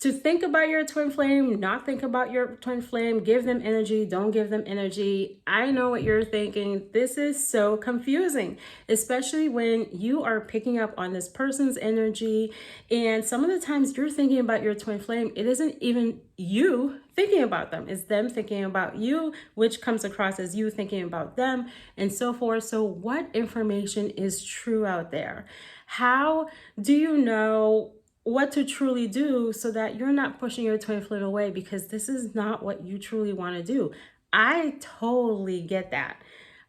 to think about your twin flame, not think about your twin flame, give them energy, don't give them energy. I know what you're thinking. This is so confusing, especially when you are picking up on this person's energy. And some of the times you're thinking about your twin flame, it isn't even you thinking about them, it's them thinking about you, which comes across as you thinking about them, and so forth. So what information is true out there? How do you know what to truly do so that you're not pushing your twin flame away, because this is not what you truly want to do? I totally get that.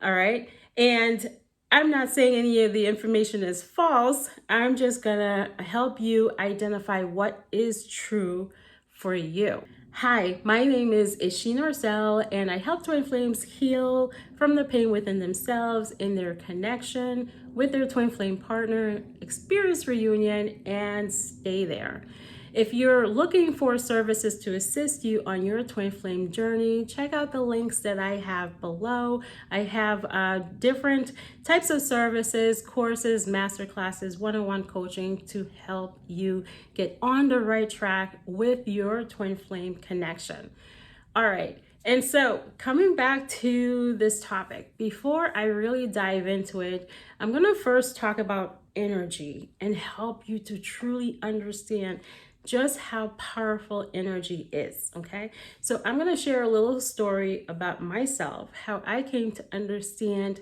All right. And I'm not saying any of the information is false. I'm just gonna help you identify what is true for you. Hi, my name is 𝐏𝐫𝐞𝐩𝐚𝐫𝐢𝐧𝐠, and I help twin flames heal from the pain within themselves in their connection with their twin flame partner, experience reunion, and stay there. If you're looking for services to assist you on your twin flame journey, check out the links that I have below. I have different types of services, courses, masterclasses, one-on-one coaching to help you get on the right track with your twin flame connection. All right. And so coming back to this topic, before I really dive into it, I'm going to first talk about energy and help you to truly understand just how powerful energy is, okay? So I'm gonna share a little story about myself, how I came to understand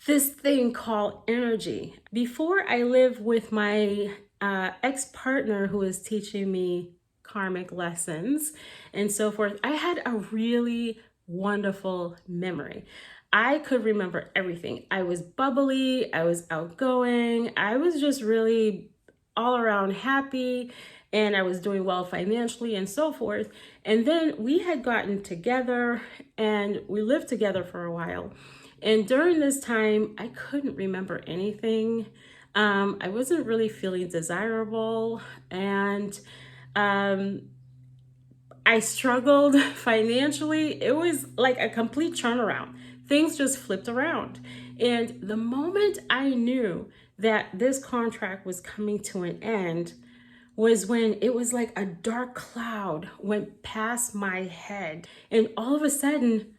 this thing called energy. Before I lived with my ex-partner who was teaching me karmic lessons and so forth, I had a really wonderful memory. I could remember everything. I was bubbly, I was outgoing, I was just really all around happy, and I was doing well financially and so forth. And then we had gotten together and we lived together for a while. And during this time, I couldn't remember anything. I wasn't really feeling desirable, and I struggled financially. It was like a complete turnaround. Things just flipped around. And the moment I knew that this contract was coming to an end was when it was like a dark cloud went past my head. And all of a sudden,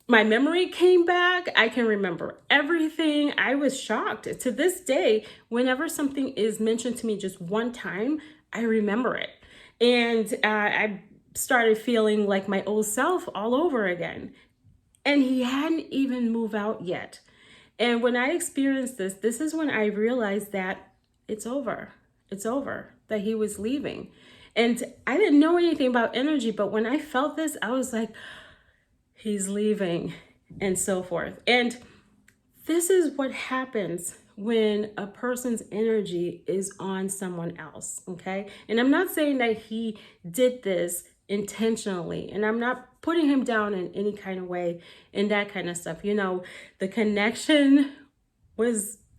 my memory came back. I can remember everything. I was shocked. To this day, whenever something is mentioned to me just one time, I remember it. And I started feeling like my old self all over again. And he hadn't even moved out yet. And when I experienced this is when I realized that it's over, that he was leaving. And I didn't know anything about energy, but when I felt this, I was like, he's leaving, and so forth. And this is what happens when a person's energy is on someone else, okay? And I'm not saying that he did this intentionally, and I'm not putting him down in any kind of way and that kind of stuff. You know, the connection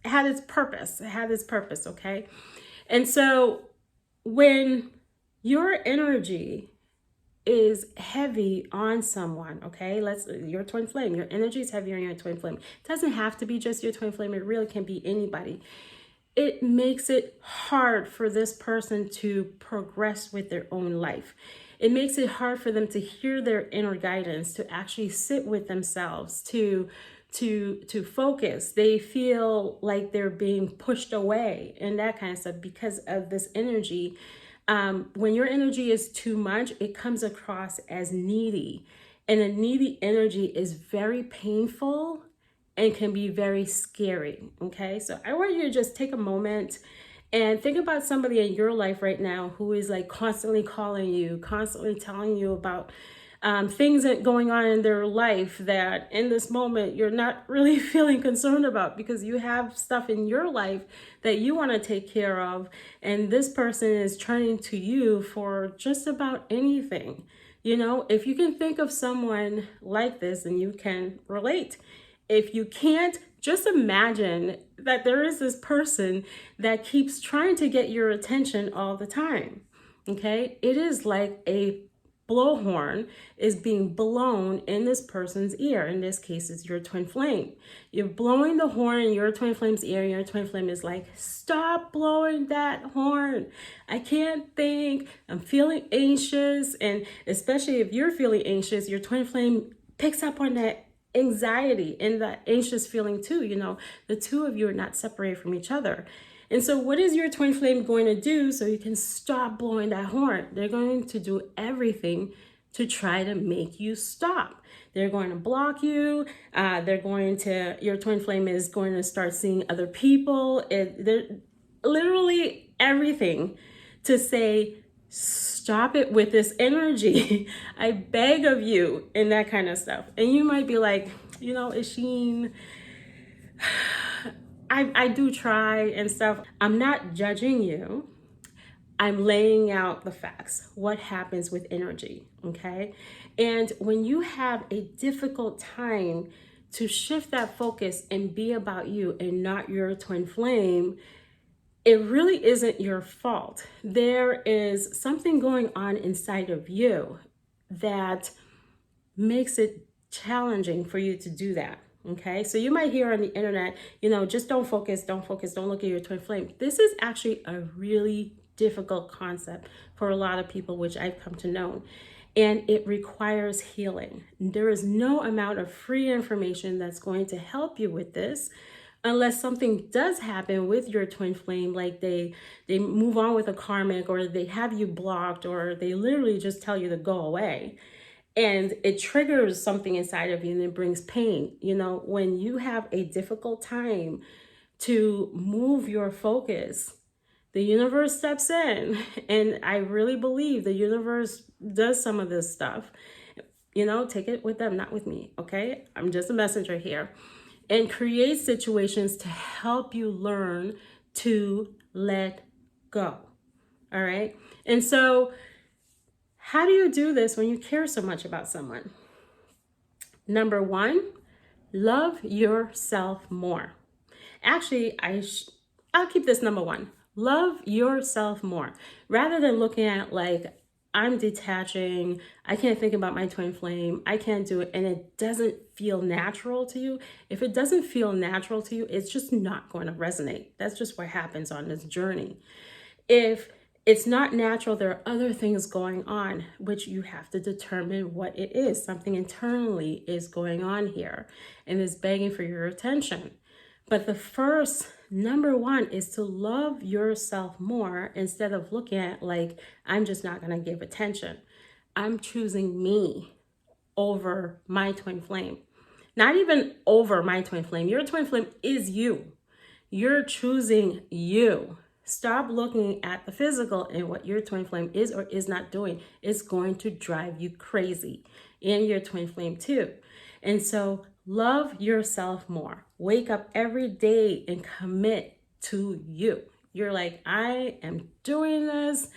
had its purpose. It had its purpose, okay? And so when your energy is heavy on someone, okay? Your twin flame, your energy is heavy on your twin flame. It doesn't have to be just your twin flame. It really can be anybody. It makes it hard for this person to progress with their own life. It makes it hard for them to hear their inner guidance, to actually sit with themselves, to focus. They feel like they're being pushed away and that kind of stuff because of this energy. When your energy is too much, it comes across as needy, and a needy energy is very painful and can be very scary. Okay, so I want you to just take a moment and think about somebody in your life right now who is like constantly calling you, constantly telling you about things that going on in their life that in this moment you're not really feeling concerned about, because you have stuff in your life that you want to take care of, and this person is turning to you for just about anything. You know, if you can think of someone like this, and you can relate. If you can't, just imagine that there is this person that keeps trying to get your attention all the time. Okay, it is like a blowhorn is being blown in this person's ear. In this case, it's your twin flame. You're blowing the horn in your twin flame's ear, and your twin flame is like, stop blowing that horn. I can't think. I'm feeling anxious. And especially if you're feeling anxious, your twin flame picks up on that anxiety and that anxious feeling too. You know, the two of you are not separated from each other. And so what is your twin flame going to do so you can stop blowing that horn? They're going to do everything to try to make you stop. They're going to block you. Your twin flame is going to start seeing other people. They're literally everything to say, stop it with this energy. I beg of you, and that kind of stuff. And you might be like, you know, 𝐿𝐼𝐻𝑒𝐿, I do try and stuff. I'm not judging you. I'm laying out the facts, what happens with energy, okay? And when you have a difficult time to shift that focus and be about you and not your twin flame, it really isn't your fault. There is something going on inside of you that makes it challenging for you to do that. Okay, so you might hear on the internet, you know, just don't focus, don't look at your twin flame. This is actually a really difficult concept for a lot of people, which I've come to know, and it requires healing. There is no amount of free information that's going to help you with this unless something does happen with your twin flame, like they move on with a karmic, or they have you blocked, or they literally just tell you to go away. And it triggers something inside of you and it brings pain. You know, when you have a difficult time to move your focus, the universe steps in. And I really believe the universe does some of this stuff. You know, take it with them, not with me, okay? I'm just a messenger here. And create situations to help you learn to let go, all right? And so, how do you do this when you care so much about someone? Number one, love yourself more. Actually, I'll keep this number one. Love yourself more. Rather than looking at like, I'm detaching, I can't think about my twin flame, I can't do it, and it doesn't feel natural to you. If it doesn't feel natural to you, it's just not going to resonate. That's just what happens on this journey. If it's not natural, there are other things going on, which you have to determine what it is. Something internally is going on here and is begging for your attention. But the first, number one, is to love yourself more instead of looking at like, I'm just not going to give attention. I'm choosing me over my twin flame. Not even over my twin flame. Your twin flame is you. You're choosing you. Stop looking at the physical and what your twin flame is or is not doing. It's going to drive you crazy, and your twin flame too. And so love yourself more. Wake up every day and commit to you. You're like, I am doing this.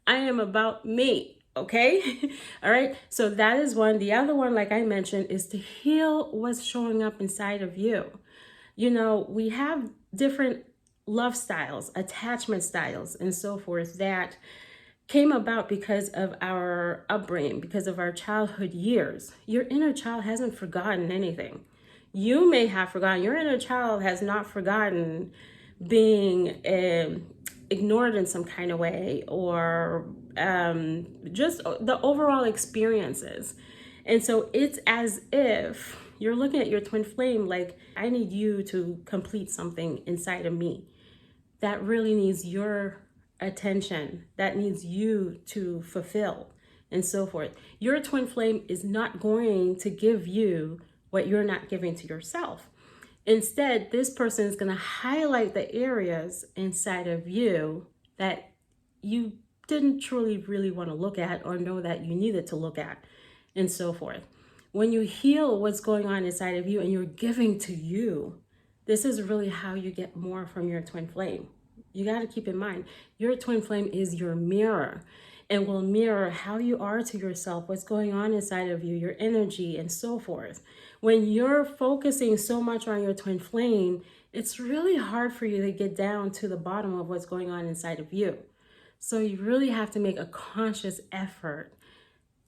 I am about me. Okay. All right. So that is one. The other one, like I mentioned, is to heal what's showing up inside of you. You know, we have different love styles, attachment styles, and so forth that came about because of our upbringing, because of our childhood years. Your inner child hasn't forgotten anything. You may have forgotten. Your inner child has not forgotten being ignored in some kind of way, or just the overall experiences. And so it's as if you're looking at your twin flame like, I need you to complete something inside of me that really needs your attention, that needs you to fulfill, and so forth. Your twin flame is not going to give you what you're not giving to yourself. Instead, this person is going to highlight the areas inside of you that you didn't truly really want to look at or know that you needed to look at, and so forth. When you heal what's going on inside of you and you're giving to you, this is really how you get more from your twin flame. You got to keep in mind, your twin flame is your mirror and will mirror how you are to yourself, what's going on inside of you, your energy, and so forth. When you're focusing so much on your twin flame, it's really hard for you to get down to the bottom of what's going on inside of you. So you really have to make a conscious effort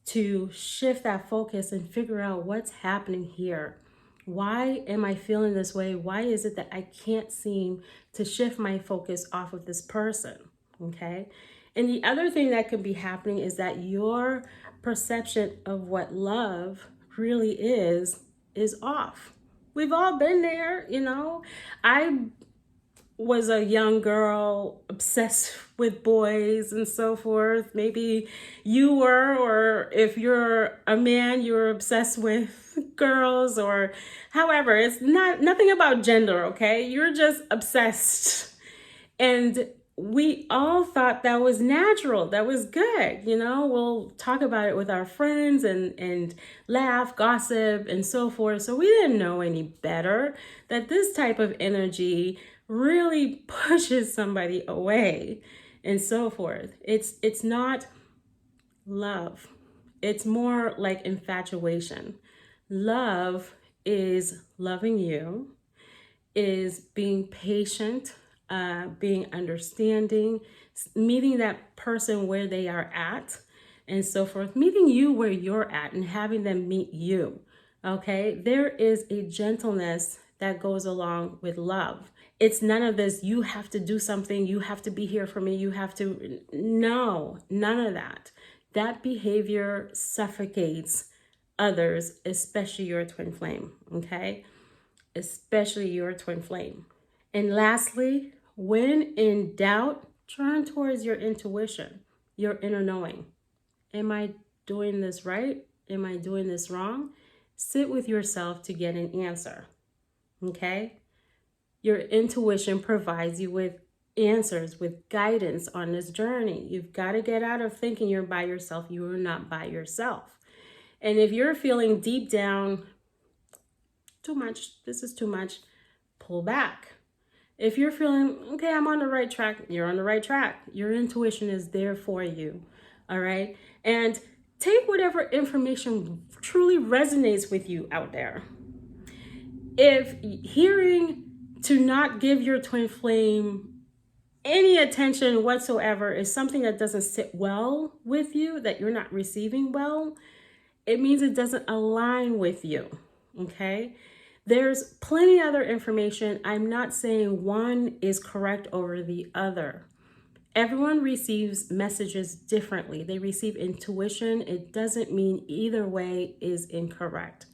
to shift that focus and figure out what's happening here. Why am I feeling this way? Why is it that I can't seem to shift my focus off of this person? Okay. And the other thing that could be happening is that your perception of what love really is off. We've all been there, you know. I was a young girl obsessed with boys and so forth. Maybe you were, or if you're a man, you're obsessed with girls, or however. It's nothing about gender, okay? You're just obsessed. And we all thought that was natural, that was good, you know. We'll talk about it with our friends and laugh, gossip, and so forth. So we didn't know any better that this type of energy really pushes somebody away and so forth. It's not love. It's more like infatuation. Love is loving you, is being patient, being understanding, meeting that person where they are at and so forth, meeting you where you're at and having them meet you. Okay, there is a gentleness that goes along with love. It's none of this, you have to do something, you have to be here for me, you have to, no, none of that. That behavior suffocates others, especially your twin flame, okay? Especially your twin flame. And lastly, when in doubt, turn towards your intuition, your inner knowing. Am I doing this right? Am I doing this wrong? Sit with yourself to get an answer, okay? Your intuition provides you with answers, with guidance on this journey. You've got to get out of thinking you're by yourself. You are not by yourself. And if you're feeling deep down, too much, this is too much, pull back. If you're feeling, okay, I'm on the right track, you're on the right track. Your intuition is there for you, all right? And take whatever information truly resonates with you out there. If hearing to not give your twin flame any attention whatsoever is something that doesn't sit well with you, that you're not receiving well, it means it doesn't align with you, okay? There's plenty other information. I'm not saying one is correct over the other. Everyone receives messages differently. They receive intuition. It doesn't mean either way is incorrect.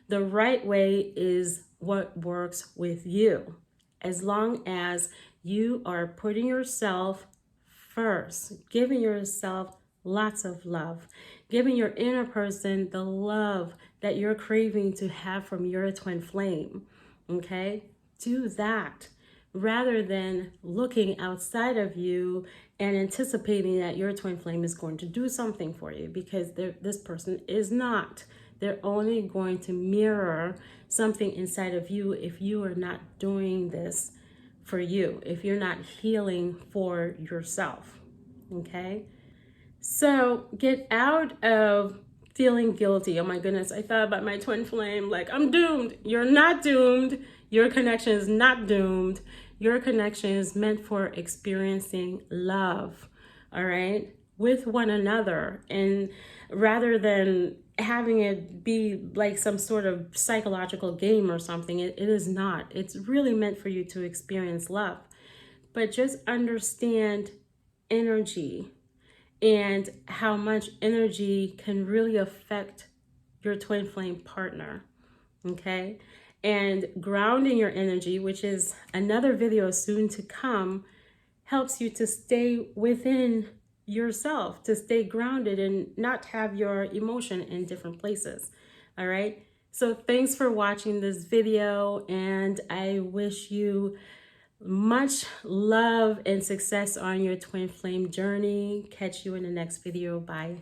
The right way is what works with you, as long as you are putting yourself first, giving yourself lots of love, giving your inner person the love that you're craving to have from your twin flame, okay? Do that rather than looking outside of you and anticipating that your twin flame is going to do something for you, because this person is not. They're only going to mirror something inside of you if you are not doing this for you, if you're not healing for yourself, okay? So get out of feeling guilty. Oh my goodness, I thought about my twin flame, like I'm doomed. You're not doomed. Your connection is not doomed. Your connection is meant for experiencing love, all right, with one another. And rather than having it be like some sort of psychological game or something, it is not. It's really meant for you to experience love. But just understand energy and how much energy can really affect your twin flame partner, okay? And grounding your energy, which is another video soon to come, helps you to stay within yourself, to stay grounded and not have your emotion in different places, all right? So thanks for watching this video, and I wish you much love and success on your twin flame journey. Catch you in the next video. Bye.